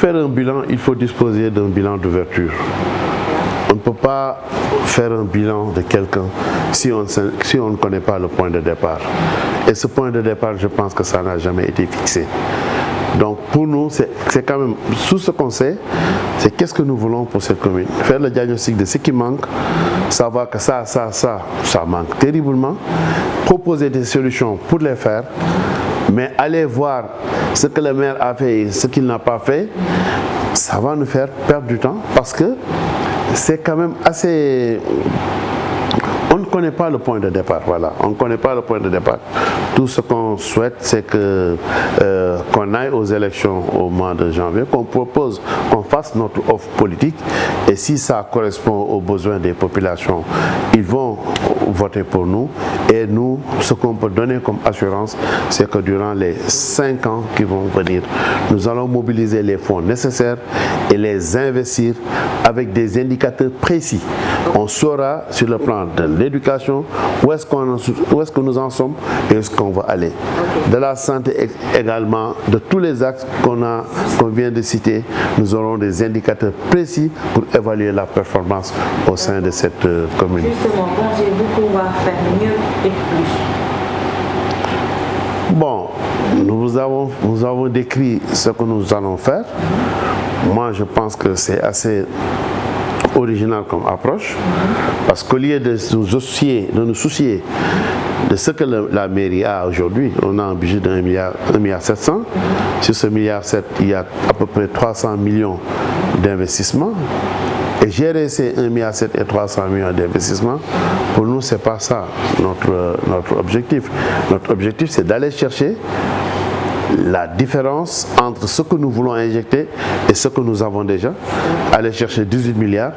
faire un bilan, il faut disposer d'un bilan d'ouverture. On ne peut pas faire un bilan de quelqu'un si on ne connaît pas le point de départ. Et ce point de départ, je pense que ça n'a jamais été fixé. Donc pour nous, c'est quand même, tout ce qu'on sait, c'est qu'est-ce que nous voulons pour cette commune. Faire le diagnostic de ce qui manque, savoir que ça manque terriblement, proposer des solutions pour les faire, mais aller voir ce que le maire a fait et ce qu'il n'a pas fait, ça va nous faire perdre du temps parce que c'est quand même assez... On ne connaît pas le point de départ, voilà. On ne connaît pas le point de départ. Tout ce qu'on souhaite, c'est qu'on aille aux élections au mois de janvier, qu'on propose, qu'on fasse notre offre politique. Et si ça correspond aux besoins des populations, ils vont voter pour nous. Et nous, ce qu'on peut donner comme assurance, c'est que durant les 5 ans qui vont venir, nous allons mobiliser les fonds nécessaires et les investir avec des indicateurs précis. On saura sur le plan de l'éducation où est-ce que nous en sommes et où est-ce qu'on va aller. De la santé également, de tous les axes qu'on vient de citer, nous aurons des indicateurs précis pour évaluer la performance au sein de cette commune. Justement, pensez-vous pouvoir faire mieux et plus? Bon, nous avons décrit ce que nous allons faire. Moi, je pense que c'est assez original comme approche, parce qu'au lieu de nous soucier de ce que la mairie a aujourd'hui, on a un budget de 1,7 milliard. Sur ce 1,7 milliard, il y a à peu près 300 millions d'investissements. Et gérer ces 1,7 milliard et 300 millions d'investissements, pour nous, ce n'est pas ça notre objectif. Notre objectif, c'est d'aller chercher la différence entre ce que nous voulons injecter et ce que nous avons déjà, aller chercher 18 milliards.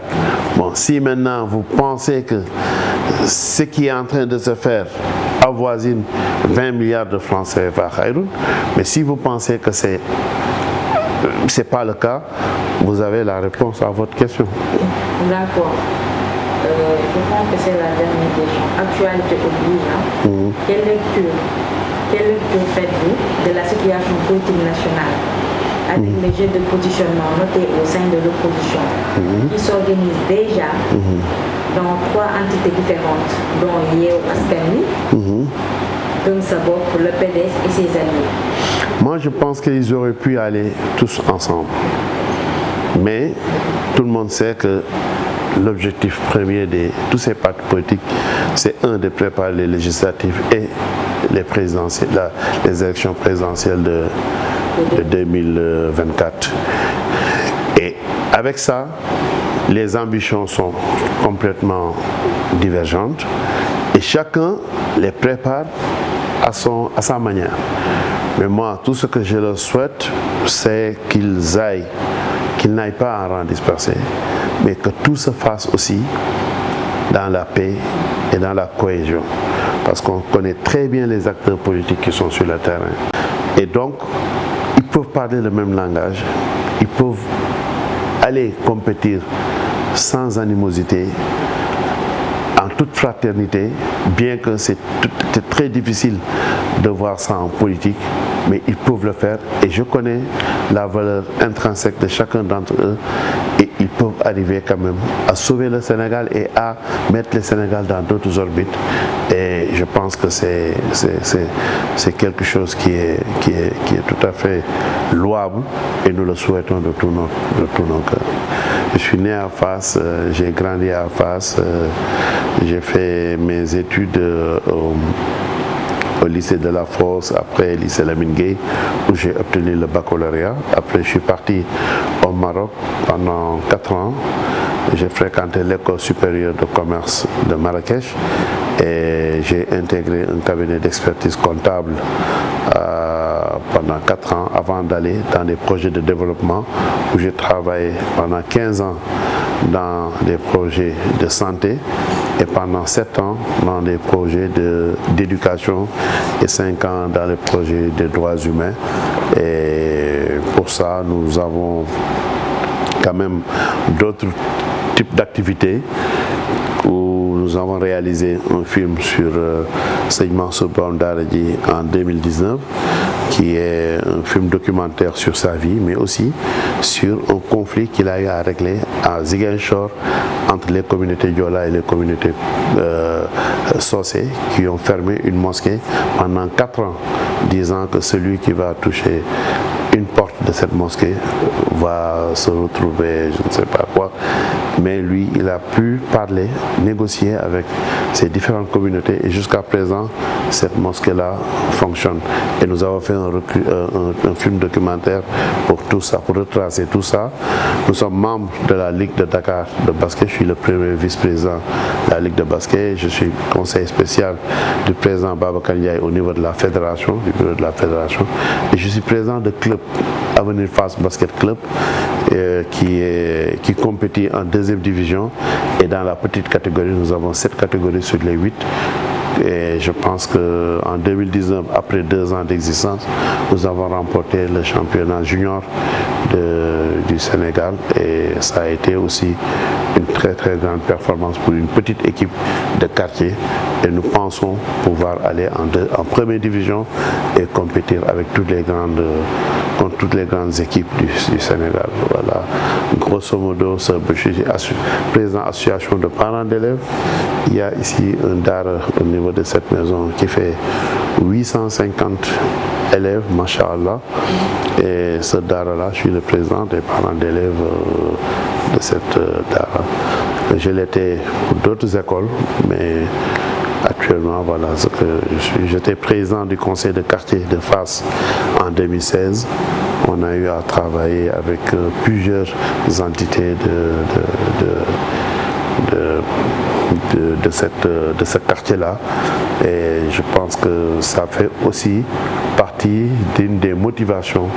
Bon, si maintenant vous pensez que ce qui est en train de se faire avoisine 20 milliards de francs CFA, mais si vous pensez que c'est pas le cas, vous avez la réponse à votre question. D'accord. Je pense que c'est la dernière question. Actualité oblige. Quelle lecture faites-vous de la situation politique nationale avec les jeux de positionnement notés au sein de l'opposition qui s'organisent déjà dans 3 entités différentes, dont Yewwi Askan Wi, Gëm Sa Bopp, le PDS et ses alliés? Moi, je pense qu'ils auraient pu aller tous ensemble. Mais tout le monde sait que l'objectif premier de tous ces partis politiques, c'est de préparer les législatives et les élections présidentielles de 2024. Et avec ça, les ambitions sont complètement divergentes et chacun les prépare à sa manière. Mais moi, tout ce que je leur souhaite, c'est qu'ils n'aillent pas en rang dispersé, mais que tout se fasse aussi dans la paix et dans la cohésion. Parce qu'on connaît très bien les acteurs politiques qui sont sur le terrain. Et donc, ils peuvent parler le même langage, ils peuvent aller compétir sans animosité, en toute fraternité, bien que c'est très difficile de voir ça en politique, mais ils peuvent le faire et je connais la valeur intrinsèque de chacun d'entre eux et ils peuvent arriver quand même à sauver le Sénégal et à mettre le Sénégal dans d'autres orbites et je pense que c'est quelque chose qui est tout à fait louable et nous le souhaitons de tout nos cœurs. Je suis né à Fass, j'ai grandi à Fass, j'ai fait mes études au lycée de la Fosse, après lycée Lamine Gueye, où j'ai obtenu le baccalauréat. Après, je suis parti au Maroc pendant 4 ans. J'ai fréquenté l'école supérieure de commerce de Marrakech et j'ai intégré un cabinet d'expertise comptable pendant 4 ans avant d'aller dans des projets de développement où j'ai travaillé pendant 15 ans dans des projets de santé et pendant 7 ans dans des projets d'éducation et 5 ans dans les projets de droits humains. Et pour ça, nous avons quand même d'autres types d'activités où nous avons réalisé un film sur Seigne Mansour Borom Daara J en 2019, qui est un film documentaire sur sa vie, mais aussi sur un conflit qu'il a eu à régler à Ziguinchor entre les communautés Diola et les communautés Socé, qui ont fermé une mosquée pendant 4 ans, disant que celui qui va toucher une porte de cette mosquée va se retrouver, je ne sais pas quoi, mais lui, il a pu parler, négocier avec ces différentes communautés, et jusqu'à présent, cette mosquée-là fonctionne. Et nous avons fait un film documentaire pour tout ça, pour retracer tout ça. Nous sommes membres de la Ligue de Dakar de basket. Je suis le premier vice-président de la Ligue de basket. Je suis conseiller spécial du président Babacar Ndiaye au niveau de la fédération, du bureau de la fédération. Et je suis président de club Avenir Fass Basket Club, qui compétit en 2e division. Et dans la petite catégorie, nous avons 7 catégories sur les 8. Et je pense qu'en 2019, après 2 ans d'existence, nous avons remporté le championnat junior du Sénégal, et ça a été aussi une très très grande performance pour une petite équipe de quartier, et nous pensons pouvoir aller en première division et compétir avec contre toutes les grandes équipes du Sénégal. Voilà, grosso modo, je suis président association de parents d'élèves. Il y a ici un daara au niveau de cette maison qui fait 850 élèves, Masha'Allah. Et ce daara-là, je suis le président des parents d'élèves de cette daara. Je l'étais pour d'autres écoles, mais actuellement, voilà ce que je suis. J'étais président du conseil de quartier de Fass en 2016. On a eu à travailler avec plusieurs entités de ce quartier-là, et je pense que ça fait aussi partie d'une des motivations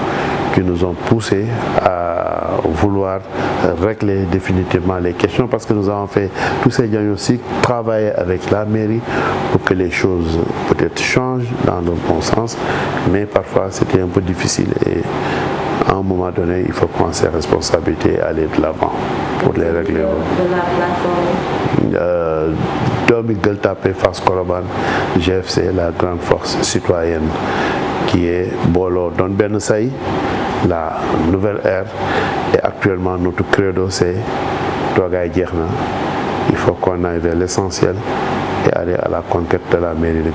qui nous ont poussé à vouloir régler définitivement les questions, parce que nous avons fait tous ces diagnostics, travailler avec la mairie pour que les choses peut-être changent dans le bon sens, mais parfois c'était un peu difficile, et à un moment donné, il faut prendre ses responsabilités et aller de l'avant pour les régler. De la plateforme Doomi Gueule Tapée Fass Colobane, GFC, la grande force citoyenne, qui est Bolo Don Ben Say, la nouvelle ère, et actuellement notre credo c'est Toogaay jeex na, il faut qu'on aille vers l'essentiel et aller à la conquête de la mairie.